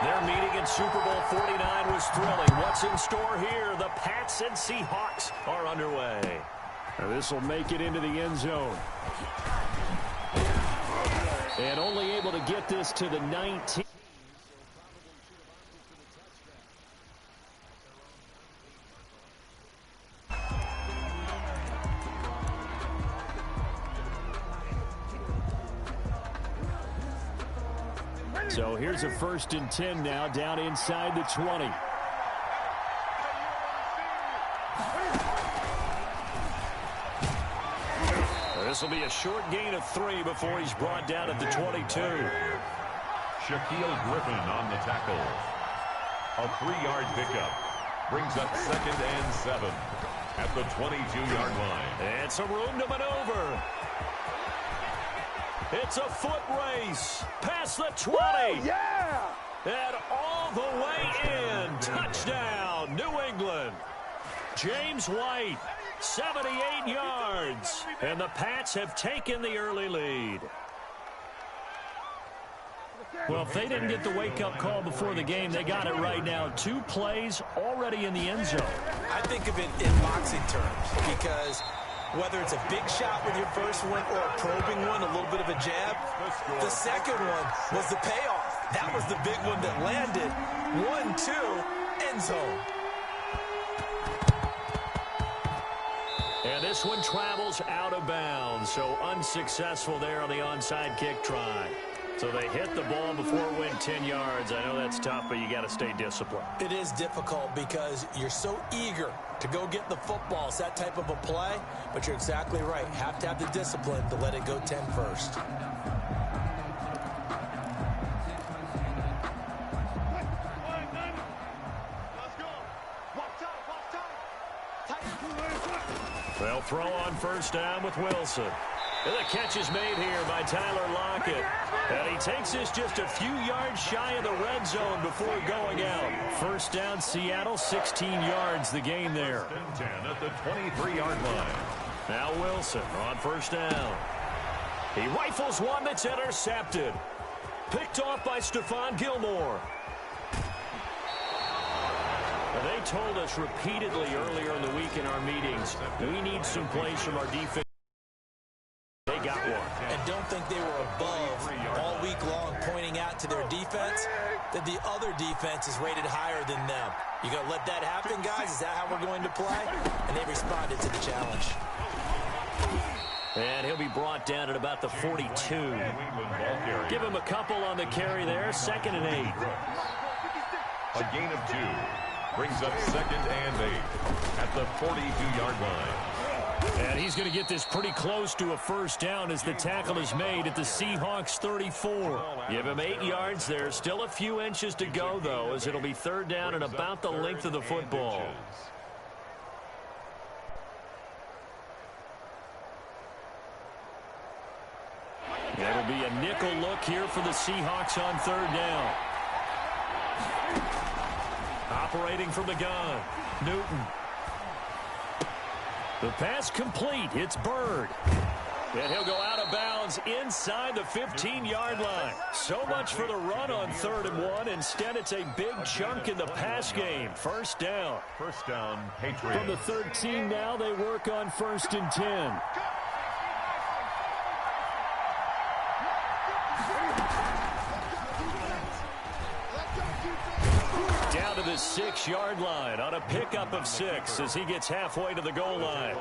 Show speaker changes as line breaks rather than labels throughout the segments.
Their meeting in Super Bowl 49 was thrilling. What's in store here? The Pats and Seahawks are underway.
This will make it into the end zone. And only able to get this to the 19. So here's a 1st and 10 now, down inside the 20.
This will be a short gain of 3 before he's brought down at the 22.
Shaquille Griffin on the tackle. A 3-yard pickup. Brings up 2nd and 7 at the 22-yard line.
And some room to maneuver. It's a foot race. Past the 20.
Woo, yeah!
And all the way in. Touchdown, New England. James White, 78 yards. And the Pats have taken the early lead.
Well, if they didn't get the wake-up call before the game, they got it right now. 2 plays already in the end zone.
I think of it in boxing terms because whether it's a big shot with your first one or a probing one, a little bit of a jab, the second one was the payoff. That was the big one that landed. 1-2, end zone.
And this one travels out of bounds, so unsuccessful there on the onside kick try. So they hit the ball before it went 10 yards. I know that's tough, but you got to stay disciplined.
It is difficult because you're so eager to go get the football. It's that type of a play, but you're exactly right. Have to have the discipline to let it go 10 first.
They'll throw on 1st down with Wilson. And the catch is made here by Tyler Lockett. And he takes this just a few yards shy of the red zone before going out. 1st down, Seattle, 16 yards the gain there.
10 at the 23-yard line.
Now Wilson on 1st down. He rifles one that's intercepted. Picked off by Stephon Gilmore. They told us repeatedly earlier in the week in our meetings, we need some plays from our defense. They got one.
And don't think they were above all week long pointing out to their defense that the other defense is rated higher than them. You going to let that happen, guys? Is that how we're going to play? And they responded to the challenge.
And he'll be brought down at about the 42. Give him a couple on the carry there. 2nd and 8.
A gain of 2. Brings up 2nd and 8 at the 42-yard line.
And he's going to get this pretty close to a 1st down as the tackle is made at the Seahawks 34.
Give him 8 yards there. Still a few inches to go, though, as it'll be 3rd down and about the length of the football.
It'll be a nickel look here for the Seahawks on 3rd down.
Operating from the gun, Newton.
The pass complete. It's Bird.
And he'll go out of bounds inside the 15-yard line. So much for the run on 3rd and 1. Instead, it's a big chunk in the pass game. 1st down.
1st down, Patriots.
From the 13 now, they work on 1st and 10. Down to the 6-yard line on a pickup of 6 as he gets halfway to the goal line.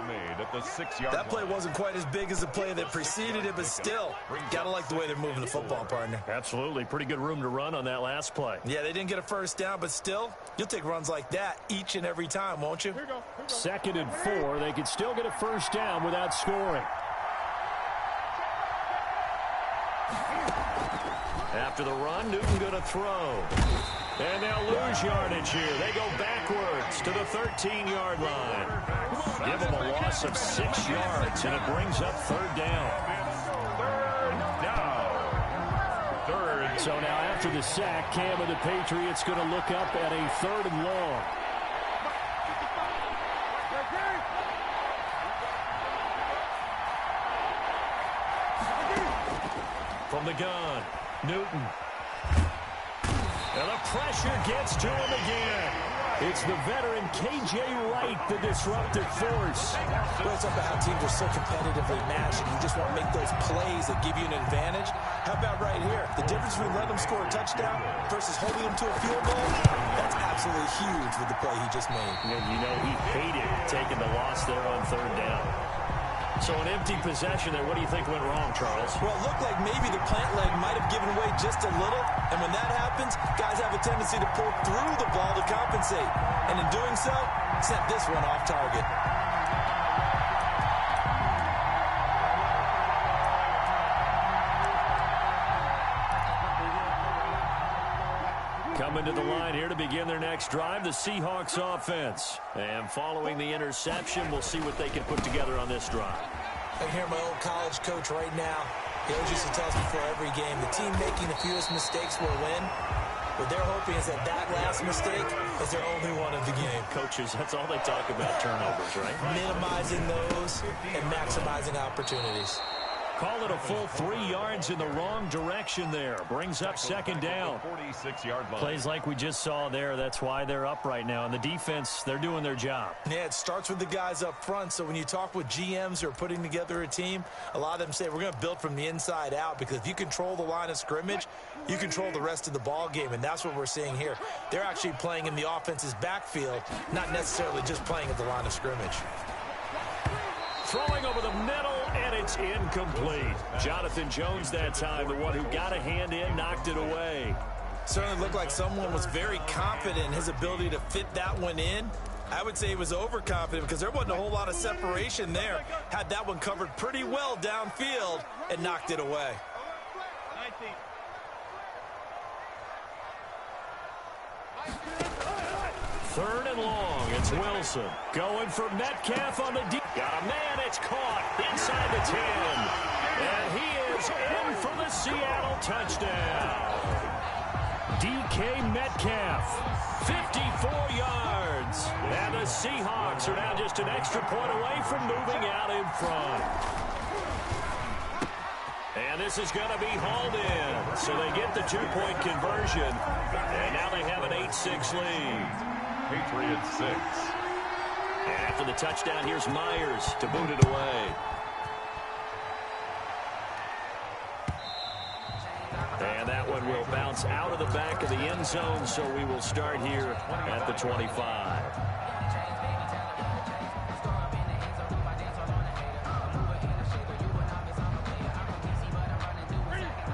That play wasn't quite as big as the play that preceded it, but still, gotta like the way they're moving the football, partner.
Absolutely. Pretty good room to run on that last play.
Yeah, they didn't get a 1st down, but still, you'll take runs like that each and every time, won't you?
2nd and 4. They could still get a 1st down without scoring.
After the run, Newton going to throw. And they'll lose yardage here. They go backwards to the 13-yard line. Give them a loss of 6 yards, and it brings up 3rd down.
3rd.
So now after the sack, Cam of the Patriots going to look up at a 3rd and long. From the gun, Newton. And the pressure gets to him again. It's the veteran K.J. Wright, the disruptive force.
Well, it's about how teams are so competitively matched, and you just want to make those plays that give you an advantage. How about right here? The difference between letting them score a touchdown versus holding them to a field goal, that's absolutely huge with the play he just made.
And you know he hated taking the loss there on third down. So an empty possession there. What do you think went wrong, Charles?
Well, it looked like maybe the plant leg might have given way just a little. And when that happens, guys have a tendency to pull through the ball to compensate. And in doing so, sent this one off target.
Coming to the line here to begin their next drive, the Seahawks offense. And following the interception, we'll see what they can put together on this drive.
I hear my old college coach right now. He always used to tell us before every game, the team making the fewest mistakes will win. What they're hoping is that last mistake is their only one of the game.
Coaches, that's all they talk about, turnovers, right?
Minimizing those and maximizing opportunities.
Call it a full 3 yards in the wrong direction there. Brings up second down.
46-yard line.
Plays like we just saw there. That's why they're up right now. And the defense, they're doing their job.
Yeah, it starts with the guys up front. So when you talk with GMs who are putting together a team, a lot of them say we're going to build from the inside out, because if you control the line of scrimmage, you control the rest of the ball game. And that's what we're seeing here. They're actually playing in the offense's backfield, not necessarily just playing at the line of scrimmage.
Throwing over the middle, and it's incomplete. Jonathan Jones that time, the one who got a hand in, knocked it away.
Certainly looked like someone was very confident in his ability to fit that one in. I would say he was overconfident because there wasn't a whole lot of separation there. Had that one covered pretty well downfield and knocked it away.
Third and long, it's Wilson. Going for Metcalf on the deep. Got a man, it's caught inside the 10. And he is in for the Seattle touchdown. DK Metcalf, 54 yards. And the Seahawks are now just an extra point away from moving out in front. And this is going to be hauled in. So they get the 2-point conversion. And now they have an 8-6 lead.
Patriots 6.
And after the touchdown, here's Myers to boot it away. And that one will bounce out of the back of the end zone, so we will start here at the 25.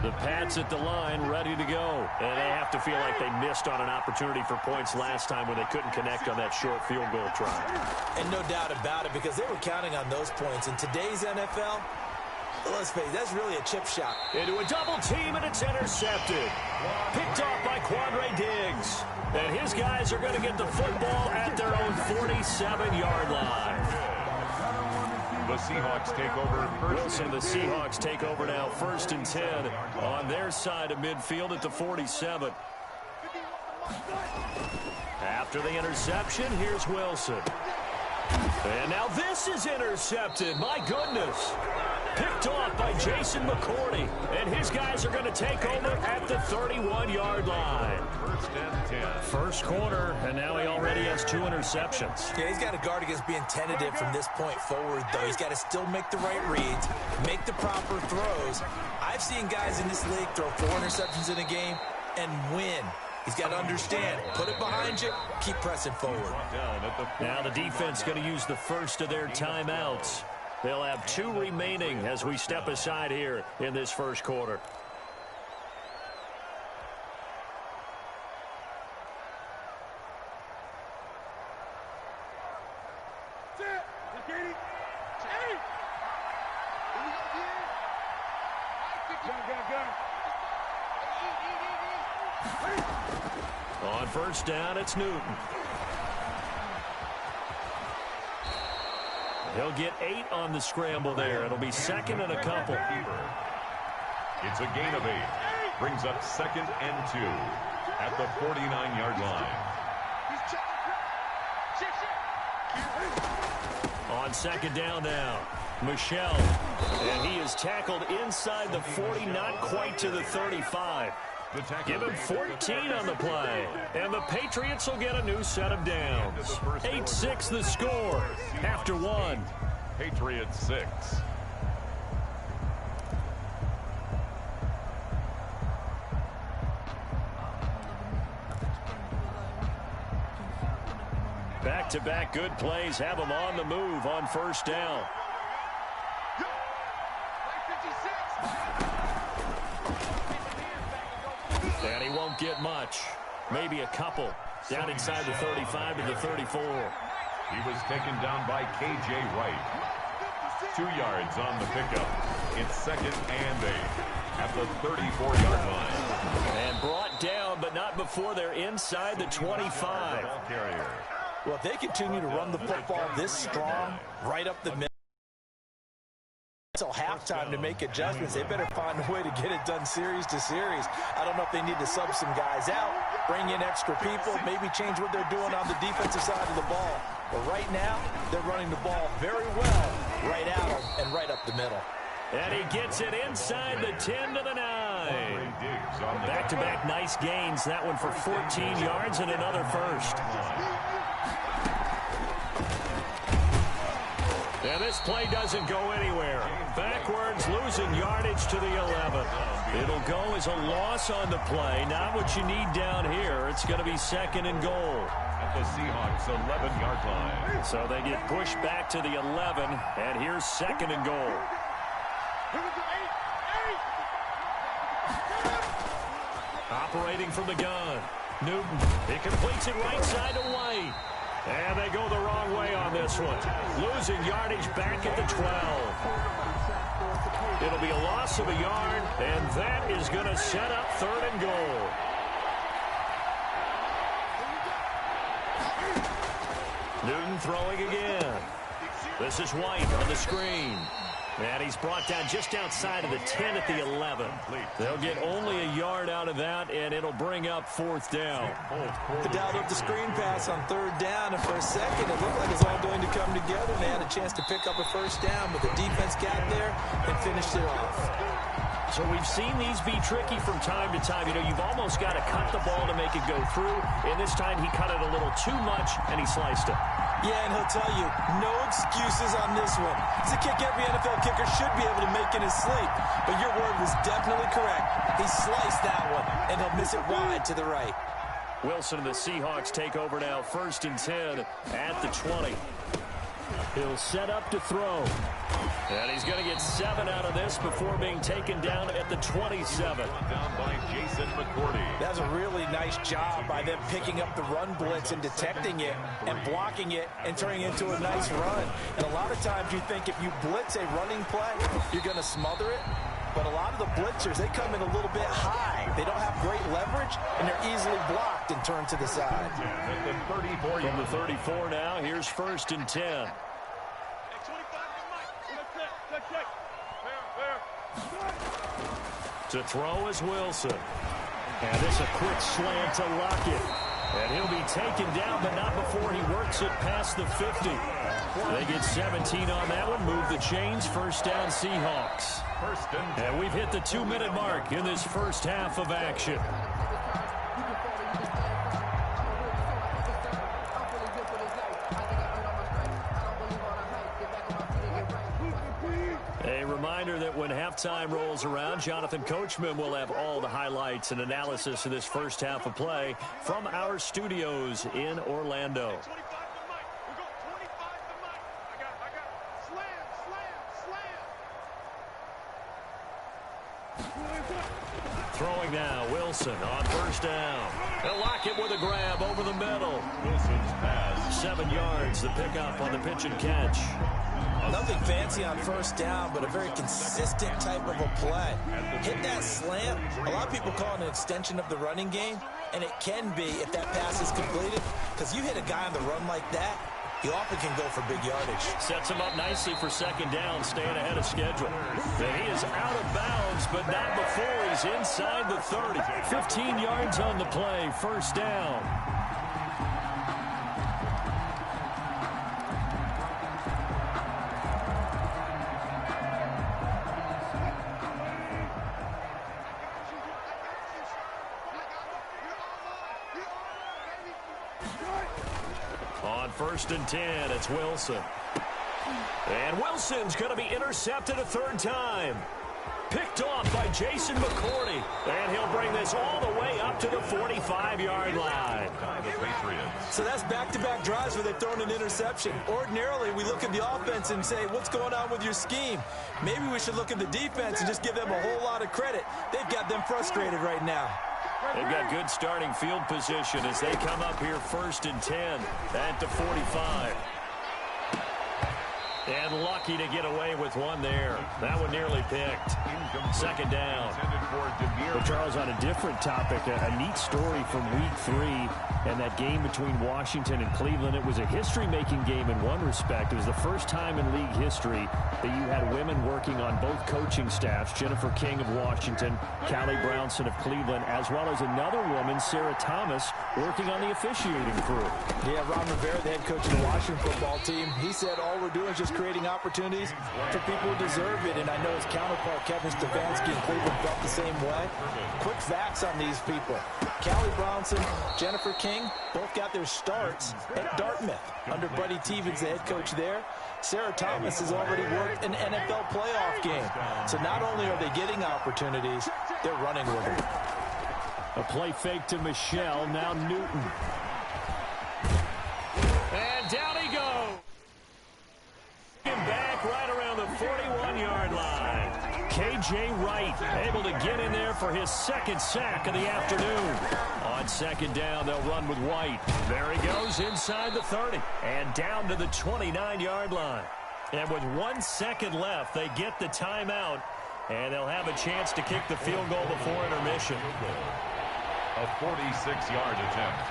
The Pats at the line, ready to go. And they have to feel like they missed on an opportunity for points last time when they couldn't connect on that short field goal try.
And no doubt about it, because they were counting on those points. In today's NFL, let's face it, that's really a chip shot.
Into a double team, and it's intercepted. Picked off by Quandre Diggs. And his guys are going to get the football at their own 47-yard line.
The Seahawks take over first.
Wilson, the Seahawks take over now, 1st and 10 on their side of midfield at the 47. After the interception, here's Wilson. And now this is intercepted. My goodness. Picked off by Jason McCourty. And his guys are going to take over at the 31-yard line.
1st and 10.
First quarter, and now he already has 2 interceptions.
Yeah, he's got to guard against being tentative from this point forward, though. He's got to still make the right reads, make the proper throws. I've seen guys in this league throw 4 interceptions in a game and win. He's got to understand, put it behind you, keep pressing forward.
Now the defense going to use the first of their timeouts. They'll have 2 remaining as we step aside here in this first quarter. On first down, it's Newton. He'll get 8 on the scramble there. It'll be 2nd and a couple.
It's a gain of 8. Brings up 2nd and 2 at the 49-yard line.
On 2nd down now, Michel. And he is tackled inside the 40, not quite to the 35.
Give him 14 on the play. And the Patriots will get a new set of downs. 8-6 the score after one.
Patriots 6.
Back-to-back good plays have him on the move on first down. And he won't get much. Maybe a couple. Down inside the 35 to the 34.
He was taken down by K.J. Wright. 2 yards on the pickup. It's 2nd and 8 at the 34-yard line.
And brought down, but not before they're inside the 25.
Well, if they continue to run the football this strong, right up the middle, until halftime to make adjustments, they better find a way to get it done series to series. I don't know if they need to sub some guys out, bring in extra people, maybe change what they're doing on the defensive side of the ball. But right now, they're running the ball very well right at them and right up the middle.
And he gets it inside the 10 to the 9. Back-to-back nice gains. That one for 14 yards and another first. And this play doesn't go anywhere. Backwards, losing yardage to the 11. It'll go as a loss on the play. Not what you need down here. It's going to be 2nd and goal.
At the Seahawks 11-yard line.
So they get pushed back to the 11, and here's 2nd and goal. Operating from the gun. Newton. He completes it right side to White. And they go the wrong way on this one. Losing yardage back at the 12. It'll be a loss of a yard, and that is going to set up 3rd and goal. Newton throwing again. This is White on the screen. And he's brought down just outside of the 10 at the 11. They'll get only a yard out of that, and it'll bring up 4th down.
They dialed up the screen pass on 3rd down, and for a second, it looked like it's all going to come together, and they had a chance to pick up a first down, but the defense got there and finished it off.
So we've seen these be tricky from time to time. You know, you've almost got to cut the ball to make it go through, and this time he cut it a little too much, and he sliced it.
Yeah, and he'll tell you, no excuses on this one. It's a kick every NFL kicker should be able to make in his sleep. But your word was definitely correct. He sliced that one, and he'll miss it wide to the right.
Wilson and the Seahawks take over now, 1st and 10 at the 20. He'll set up to throw. And he's going to get 7 out of this before being taken down at the 27.
Down by Jason McCourty.
That's a really nice job by them picking up the run blitz and detecting it and blocking it and turning it into a nice run. And a lot of times you think if you blitz a running play, you're going to smother it. But a lot of the blitzers, they come in a little bit high. They don't have great leverage, and they're easily blocked and turned to the side.
From the 34 now, here's 1st and 10. To throw is Wilson. And this a quick slant to Lockett. And he'll be taken down, but not before he works it past the 50. They get 17 on that one. Move the chains. First down, Seahawks. And we've hit the 2-minute mark in this first half of action. A reminder that when halftime rolls around, Jonathan Coachman will have all the highlights and analysis of this first half of play from our studios in Orlando. Throwing now, Wilson on first down. They'll lock it with a grab over the middle.
Wilson's pass.
7 yards, the pickup on the pitch and catch.
Nothing fancy on first down, but a very consistent type of a play. Hit that slant. A lot of people call it an extension of the running game, and it can be if that pass is completed, because you hit a guy on the run like that, he often can go for big yardage.
Sets him up nicely for second down, staying ahead of schedule. And he is out of bounds, but not before he's inside the 30. 15 yards on the play, first down. On 1st and 10, it's Wilson. And Wilson's going to be intercepted a third time. Picked off by Jason McCourty. And he'll bring this all the way up to the 45-yard line.
So that's back-to-back drives where they've thrown an interception. Ordinarily, we look at the offense and say, what's going on with your scheme? Maybe we should look at the defense and just give them a whole lot of credit. They've got them frustrated right now.
They've got good starting field position as they come up here 1st and 10 at the 45. And lucky to get away with one there. That one nearly picked. 2nd down.
But Charles, on a different topic, a neat story from week 3 and that game between Washington and Cleveland. It was a history-making game in one respect. It was the first time in league history that you had women working on both coaching staffs. Jennifer King of Washington, Callie Brownson of Cleveland, as well as another woman, Sarah Thomas, working on the officiating crew.
Yeah, Ron Rivera, the head coach of the Washington football team, he said all we're doing is just creating opportunities for people who deserve it. And I know his counterpart, Kevin Stefanski in Cleveland, felt the same way. Quick facts on these people. Callie Brownson, Jennifer King, both got their starts at Dartmouth under Buddy Tevens, the head coach there. Sarah Thomas has already worked an NFL playoff game. So not only are they getting opportunities, they're running with them.
A play fake to Michelle, now Newton.
And down he goes. Him back right around the 41-yard line. K.J. Wright able to get in there for his 2nd sack of the afternoon. On 2nd down, they'll run with White. There he goes inside the 30 and down to the 29-yard line. And with 1 second left, they get the timeout, and they'll have a chance to kick the field goal before intermission.
A 46-yard attempt.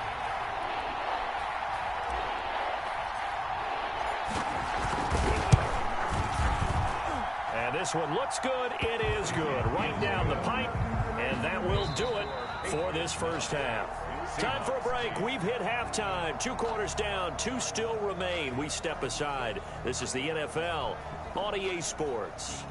And this one looks good. It is good. Right down the pipe. And that will do it for this first half. Time for a break. We've hit halftime. 2 quarters down. 2 still remain. We step aside. This is the NFL on EA Sports.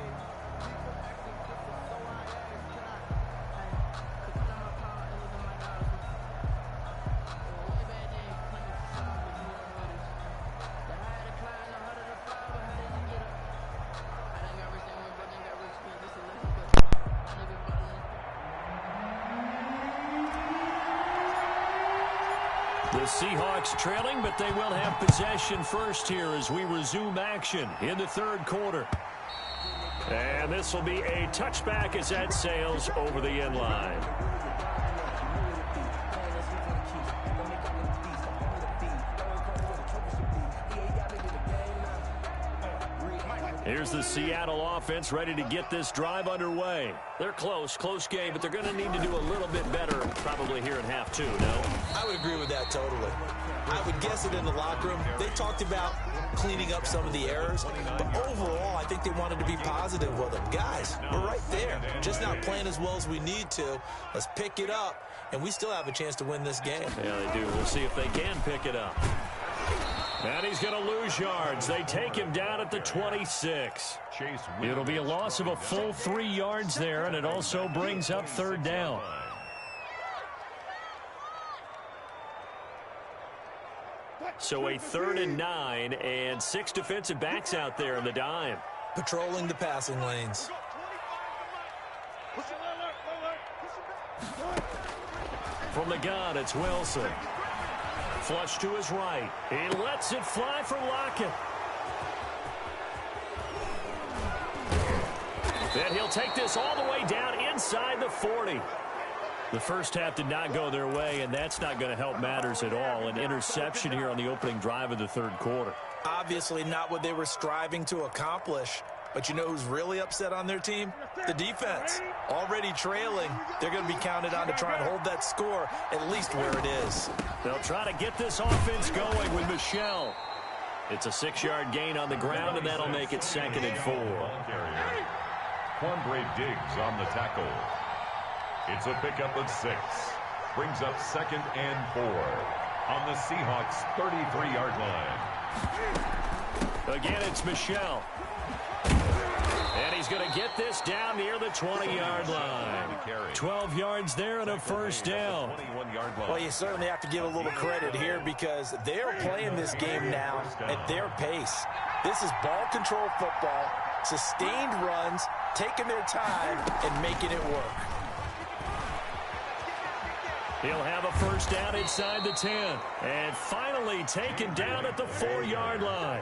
The Seahawks trailing, but they will have possession first here as we resume action in the 3rd quarter. And this will be a touchback as that sails over the end line. Here's the Seattle offense ready to get this drive underway. They're close game, but they're going to need to do a little bit better probably here in half 2, no?
I would agree with that totally. I would guess it in the locker room. They talked about cleaning up some of the errors, but overall, I think they wanted to be positive with them. Guys, we're right there. Just not playing as well as we need to. Let's pick it up, and we still have a chance to win this game.
Yeah, they do. We'll see if they can pick it up. And he's going to lose yards. They take him down at the 26.
It'll be a loss of a full 3 yards there, and it also brings up 3rd down.
So a 3rd and 9, and 6 defensive backs out there in the dime.
Patrolling the passing lanes.
From the gun, it's Wilson. Flush to his right. He lets it fly for Lockett. Then he'll take this all the way down inside the 40. The first half did not go their way, and that's not going to help matters at all. An interception here on the opening drive of the 3rd quarter.
Obviously not what they were striving to accomplish. But you know who's really upset on their team? The defense. Already trailing. They're going to be counted on to try and hold that score at least where it is.
They'll try to get this offense going with Michelle. It's a 6-yard gain on the ground, and that'll make it 2nd and 4.
Quandre Diggs on the tackle. It's a pickup of 6. Brings up 2nd and 4 on the Seahawks' 33-yard line.
Again, it's Michelle. And he's going to get this down near the 20-yard line. 12 yards there and a first down.
Well, you certainly have to give a little credit here because they're playing this game now at their pace. This is ball control football, sustained runs, taking their time, and making it work.
He'll have a first down inside the 10. And finally taken down at the 4-yard line.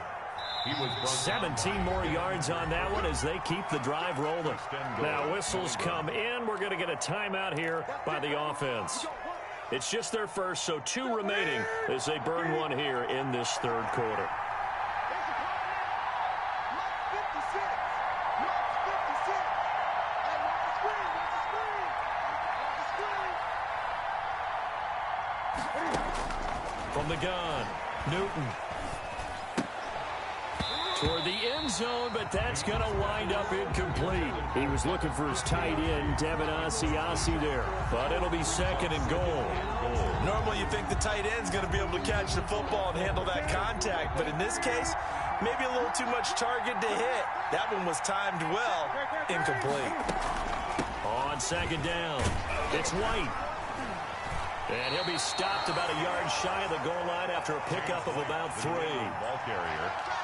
17 more yards on that one as they keep the drive rolling. Now whistles come in. We're going to get a timeout here by the offense. It's just their first, so 2 remaining as they burn one here in this third quarter. From the gun, Newton. Toward the end zone, but that's going to wind up incomplete. He was looking for his tight end, Devin Asiasi there, but it'll be second and goal.
Normally you think the tight end's going to be able to catch the football and handle that contact, but in this case, maybe a little too much target to hit. That one was timed well, incomplete.
On second down, it's White. And he'll be stopped about a yard shy of the goal line after a pickup of about 3.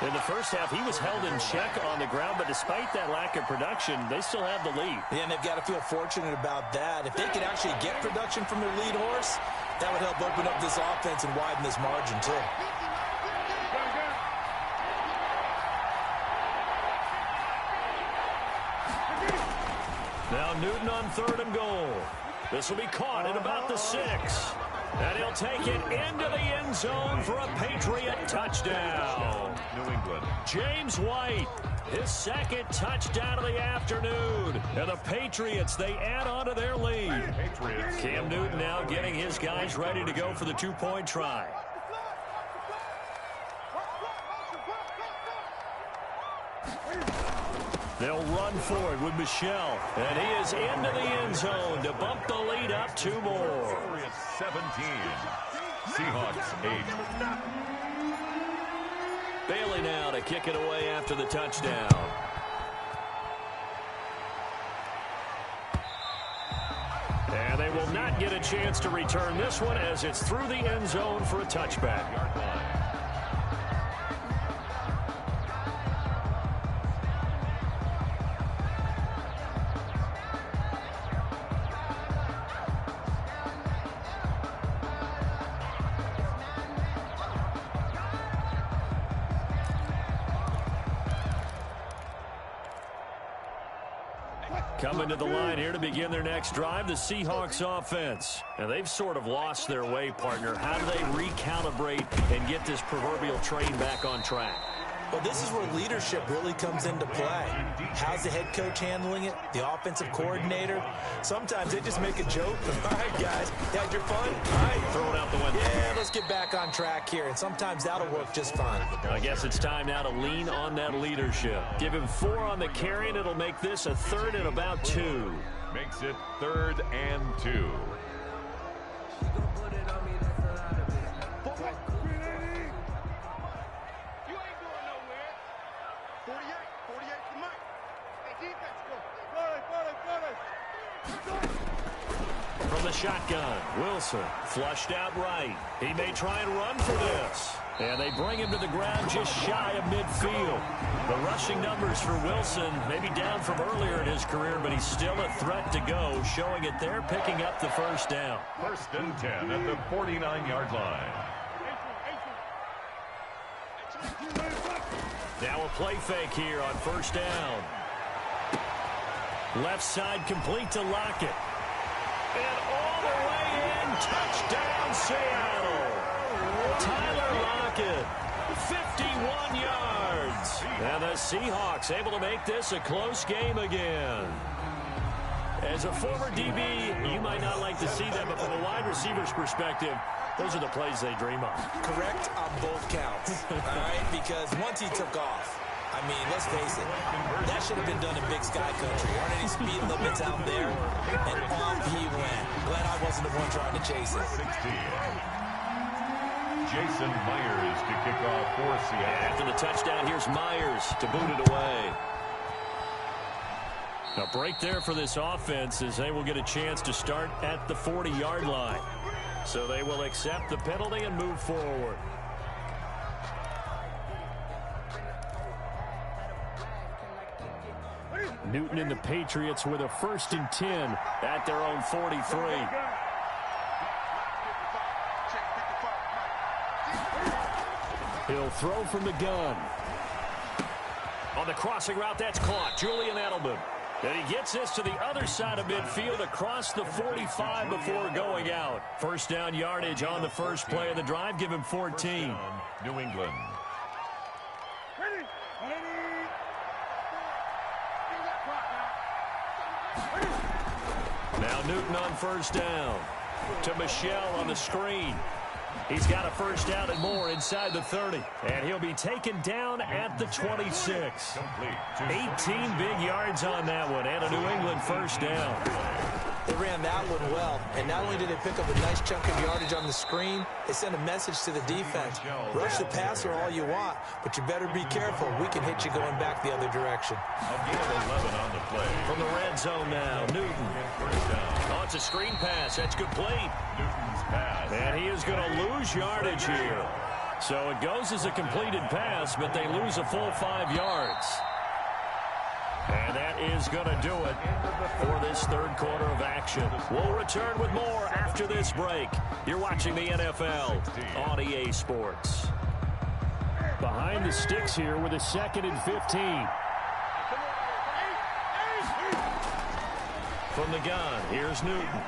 In the first half, he was held in check on the ground, but despite that lack of production, they still have the lead.
Yeah, and they've got to feel fortunate about that. If they could actually get production from their lead horse, that would help open up this offense and widen this margin, too.
Now Newton on third and goal. This will be caught at about the 6. And he'll take it into the end zone for a Patriot touchdown.
New England.
James White, his second touchdown of the afternoon. And the Patriots, they add on to their lead. Cam Newton now getting his guys ready to go for the 2-point try. They'll run for it with Michel. And he is into the end zone to bump the lead up 2 more.
17. Seahawks 8.
Bailey now to kick it away after the touchdown. And they will not get a chance to return this one as it's through the end zone for a touchback. Coming to the line here to begin their next drive, the Seahawks offense. And they've sort of lost their way, partner. How do they recalibrate and get this proverbial train back on track?
Well, this is where leadership really comes into play. How's the head coach handling it? The offensive coordinator? Sometimes they just make a joke. All right, guys, you had your fun? All right,
throw it out the window.
Yeah, let's get back on track here. And sometimes that'll work just fine.
I guess it's time now to lean on that leadership. Give him 4 on the carry, and it'll make this a 3rd and about 2.
Makes it 3rd and 2.
From the shotgun, Wilson flushed out right. He may try and run for this. And they bring him to the ground just shy of midfield. The rushing numbers for Wilson maybe down from earlier in his career, but he's still a threat to go, showing it there, picking up the first down.
1st and 10 at the 49-yard line.
Now a play fake here on 1st down. Left side complete to Lockett. And all the way in, touchdown Seattle. Tyler Lockett, 51 yards. And the Seahawks able to make this a close game again. As a former DB, you might not like to see that, but from a wide receiver's perspective, those are the plays they dream of.
Correct on both counts, all right? Because once he took off, I mean, let's face it, that should have been done in Big Sky Country. Aren't any speed limits out there? And off he went. Glad I wasn't the one trying to chase it.
16. Jason Myers to kick off for Seattle.
After the touchdown, here's Myers to boot it away. A break there for this offense as they will get a chance to start at the 40-yard line. So they will accept the penalty and move forward. Newton and the Patriots with a 1st and 10 at their own 43. He'll throw from the gun. On the crossing route, that's caught. Julian Edelman. And he gets this to the other side of midfield across the 45 before going out. 1st down yardage on the first play of the drive. Give him 14.
New England.
Now Newton on 1st down. To Michelle on the screen. He's got a 1st down and more inside the 30. And he'll be taken down at the 26. 18 big yards on that one. And a New England 1st down.
They ran that one well. And not only did they pick up a nice chunk of yardage on the screen, they sent a message to the defense. Rush the passer all you want, but you better be careful. We can hit you going back the other direction.
A gain of 11 on the play.
From the red zone now, Newton. Oh, it's a screen pass. That's complete.
Newton's pass.
And he is going to lose yardage here. So it goes as a completed pass, but they lose a full 5 yards. And that is going to do it for this 3rd quarter of action. We'll return with more after this break. You're watching the NFL on EA Sports. Behind the sticks here with a 2nd and 15. From the gun, here's Newton.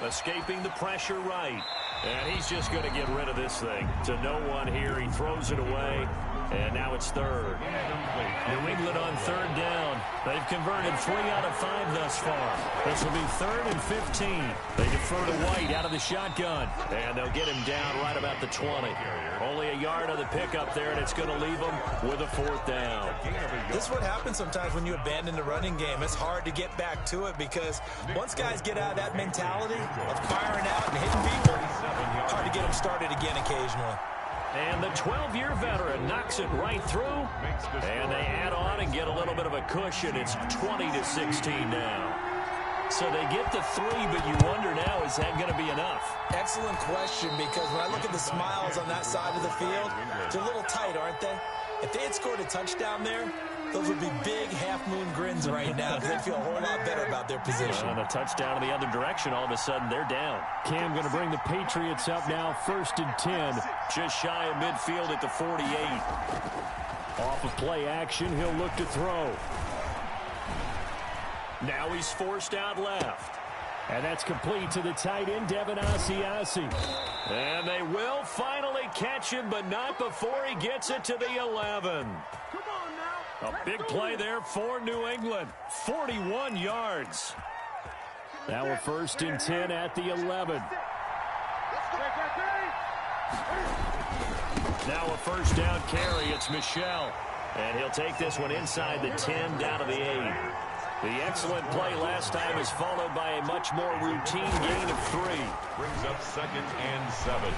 Escaping the pressure right. And he's just going to get rid of this thing. To no one here. He throws it away. And now it's 3rd. New England on 3rd down. They've converted 3 out of 5 thus far. This will be 3rd and 15. They defer to White out of the shotgun. And they'll get him down right about the 20. Only a yard on the pickup there, and it's going to leave them with a 4th down.
This is what happens sometimes when you abandon the running game. It's hard to get back to it because once guys get out of that mentality of firing out and hitting people, hard to get them started again occasionally.
And the 12-year veteran knocks it right through. And they add on and get a little bit of a cushion. It's 20-16 now. So they get the 3, but you wonder now, is that going to be enough?
Excellent question, because when I look at the smiles on that side of the field, they're a little tight, aren't they? If they had scored a touchdown there, those would be big half-moon grins right now because they feel a whole lot better about their position.
And a touchdown in the other direction, all of a sudden they're down. Cam going to bring the Patriots up now, 1st and 10. Just shy of midfield at the 48. Off of play action, he'll look to throw. Now he's forced out left. And that's complete to the tight end, Devin Asiasi. And they will finally catch him, but not before he gets it to the 11. A big play there for New England. 41 yards. Now a 1st and 10 at the 11. Now a 1st down carry. It's Michelle. And he'll take this one inside the 10 down to the 8. The excellent play last time is followed by a much more routine gain of 3.
Brings up 2nd and 7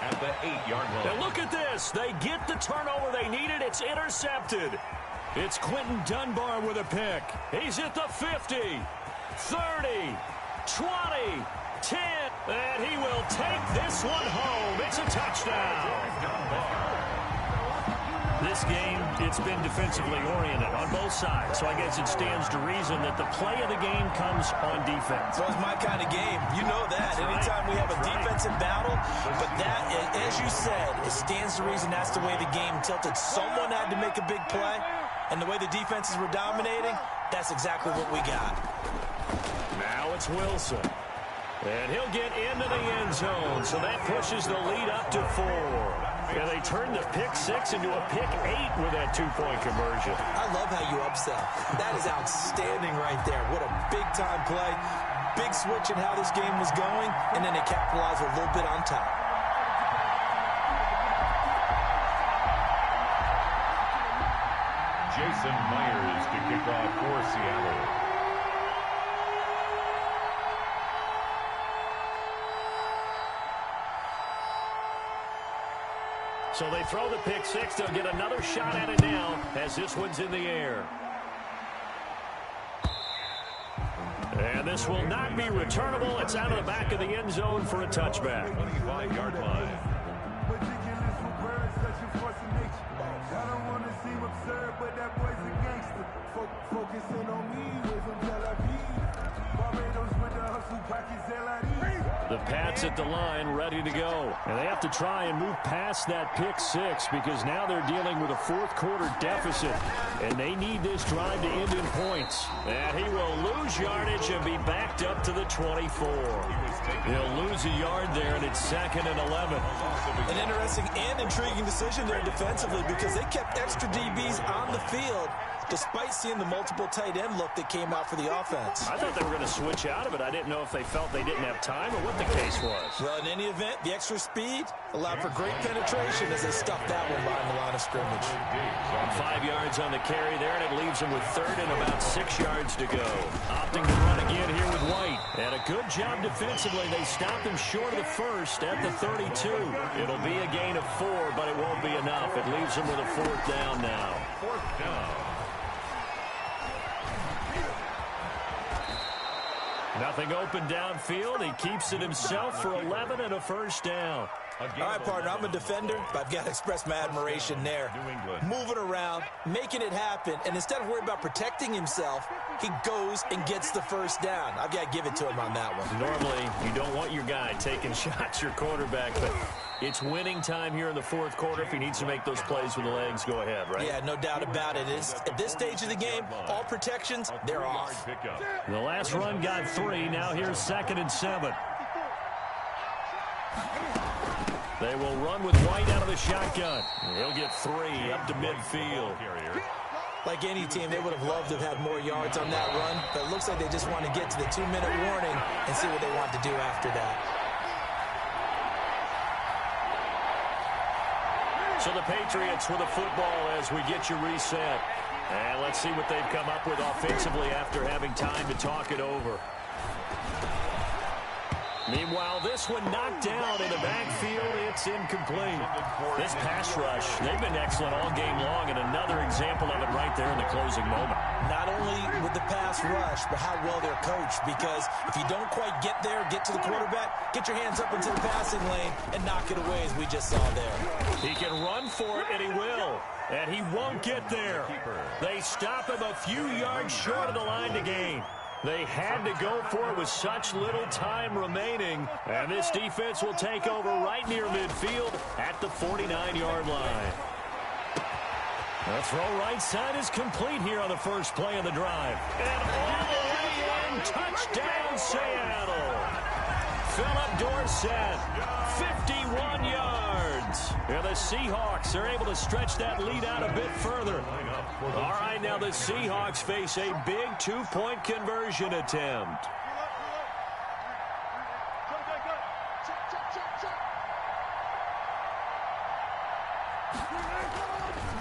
at the 8-yard line.
And look at this. They get the turnover they needed. It's intercepted. It's Quentin Dunbar with a pick. He's at the 50, 30, 20, 10, and he will take this one home. It's a touchdown. This game, it's been defensively oriented on both sides, so I guess it stands to reason that the play of the game comes on defense.
Well, it's my kind of game. You know that. Anytime we have a defensive battle, but that, as you said, it stands to reason that's the way the game tilted. Someone had to make a big play, and the way the defenses were dominating, that's exactly what we got.
Now it's Wilson. And he'll get into the end zone, so that pushes the lead up to 4. And they turn the pick 6 into a pick 8 with that 2-point conversion.
I love how you upsell. That is outstanding right there. What a big-time play. Big switch in how this game was going, and then they capitalized a little bit on top.
Jason Myers to kick off for Seattle.
So they throw the pick 6. They'll get another shot at it now as this one's in the air. pass will not be returnable. It's out of the back of the end zone for a touchback.
25-yard line.
The Pats at the line, ready to go. And they have to try and move past that pick six because now they're dealing with a fourth-quarter deficit, and they need this drive to end in points. And he will lose yardage and be backed up to the 24. He'll lose a yard there, and it's 2nd and 11.
An interesting and intriguing decision there defensively because they kept extra DBs on the field despite seeing the multiple tight end look that came out for the offense.
I thought they were going to switch out of it. I didn't know if they felt they didn't have time or what the case was.
Well, in any event, the extra speed allowed for great penetration as they stuffed that one behind the line of scrimmage.
5 yards on the carry there, and it leaves them with 3rd and about 6 yards to go. Opting to run again here with White. And a good job defensively. They stopped him short of the first at the 32. It'll be a gain of 4, but it won't be enough. It leaves them with a 4th down now.
4th down.
Nothing open downfield. He keeps it himself for 11 and a 1st down.
All right, partner, I'm a defender, but I've got to express my admiration there. Moving around, making it happen, and instead of worrying about protecting himself, he goes and gets the 1st down. I've got to give it to him on that one.
Normally, you don't want your guy taking shots, your quarterback, but it's winning time here in the 4th quarter. If he needs to make those plays with the legs, go ahead, right?
Yeah, no doubt about it. At this stage of the game, all protections, they're off.
The last run got 3. Now here's 2nd and 7. They will run with White out of the shotgun. He'll get 3 up to midfield.
Like any team, they would have loved to have had more yards on that run, but it looks like they just want to get to the 2-minute warning and see what they want to do after that.
So the Patriots with a football as we get you reset. And let's see what they've come up with offensively after having time to talk it over. Meanwhile, this one knocked down in the backfield. It's incomplete. This pass rush, they've been excellent all game long, and another example of it right there in the closing moment.
Not only with the pass rush, but how well they're coached, because if you don't quite get there, get to the quarterback, get your hands up into the passing lane and knock it away as we just saw there.
He can run for it, and he will. And he won't get there. They stop him a few yards short of the line to gain. They had to go for it with such little time remaining. And this defense will take over right near midfield at the 49-yard line. The throw right side is complete here on the first play of the drive. And all the way in, touchdown Seattle. Philip Dorsett, 51 yards. And the Seahawks are able to stretch that lead out a bit further. All right, now the Seahawks face a big 2-point conversion attempt.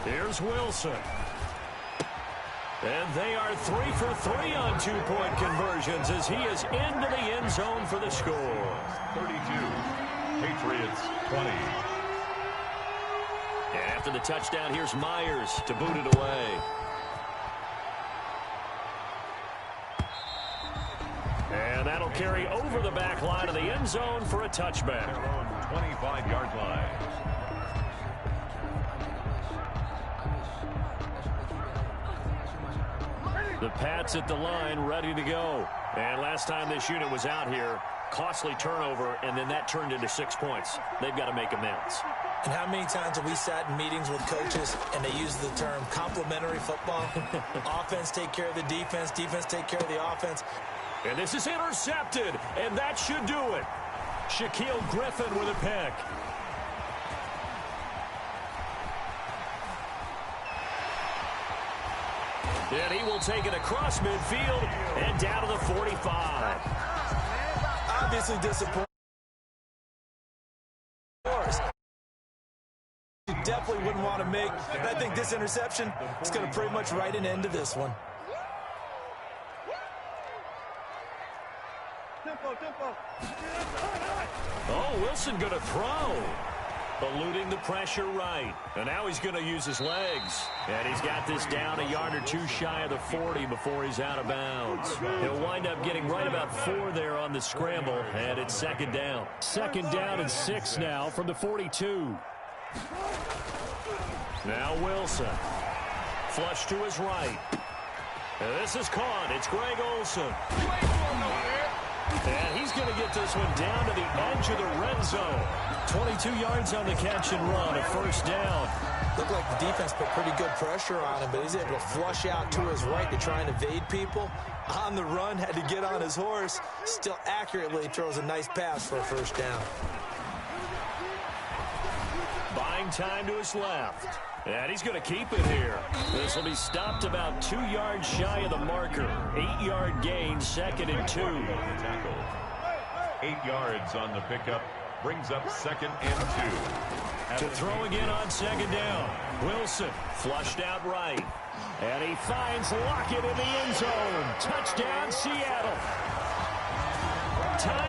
Here's Wilson. And they are 3 for 3 on 2-point conversions as he is into the end zone for the score.
32, Patriots 20.
And after the touchdown, here's Myers to boot it away. And that'll carry over the back line of the end zone for a touchback.
25-yard line.
The Pats at the line, ready to go. And last time this unit was out here, costly turnover, and then that turned into 6 points. They've got to make amends.
And how many times have we sat in meetings with coaches and they use the term complementary football? Offense take care of the defense, defense take care of the offense.
And this is intercepted, and that should do it. Shaquille Griffin with a pick. And he will take it across midfield and down to the 45.
Obviously disappointing. You definitely wouldn't want to make. And I think this interception is going to pretty much write an end to this one.
Oh, Wilson going to throw. Eluding the pressure right. And now he's going to use his legs. And he's got this down a yard or two shy of the 40 before he's out of bounds. He'll wind up getting right about 4 there on the scramble, and it's second down. Second down and 6 now from the 42. Now Wilson. Flush to his right. And this is caught. It's Greg Olsen. And he's going to get this one down to the edge of the red zone. 22 yards on the catch and run, a first down.
Looked like the defense put pretty good pressure on him, but he's able to flush out to his right to try and evade people. On the run, had to get on his horse. Still accurately throws a nice pass for a first down.
Buying time to his left. And he's going to keep it here. This will be stopped about 2 yards shy of the marker. 8-yard gain, second and 2.
8 yards on the pickup. Brings up second and 2.
To throw again on second down. Wilson flushed out right. And he finds Lockett in the end zone. Touchdown, Seattle. Time.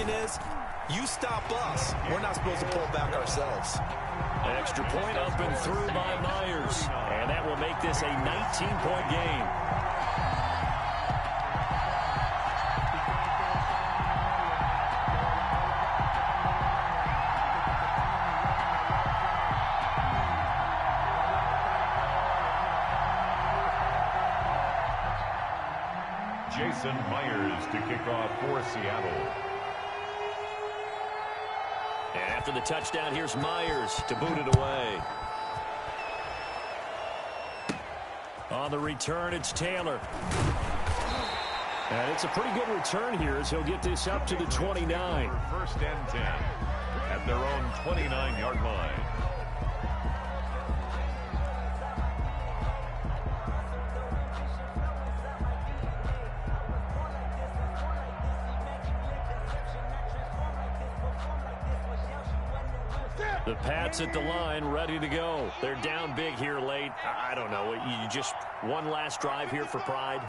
Is you stop us. We're not supposed to pull back ourselves.
Extra point up and through by Myers. And that will make this a 19-point game.
Jason Myers to kick off for Seattle.
And after the touchdown, here's Myers to boot it away. On the return, it's Taylor. And it's a pretty good return here as he'll get this up to the 29.
First and 10 at their own 29-yard line.
The Pats at the line, ready to go. They're down big here late. I don't know. You just one last drive here for pride.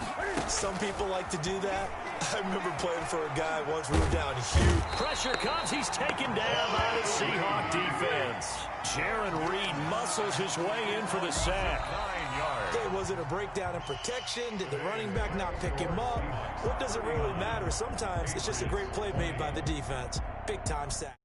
Some people like to do that. I remember playing for a guy once we were down huge.
Pressure comes. He's taken down by the Seahawk defense. Jaron Reed muscles his way in for the sack.
9 yards.
Hey, was it a breakdown in protection? Did the running back not pick him up? What does it really matter? Sometimes it's just a great play made by the defense. Big-time sack.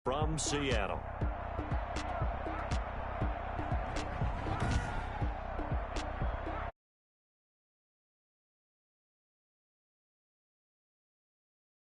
From Seattle.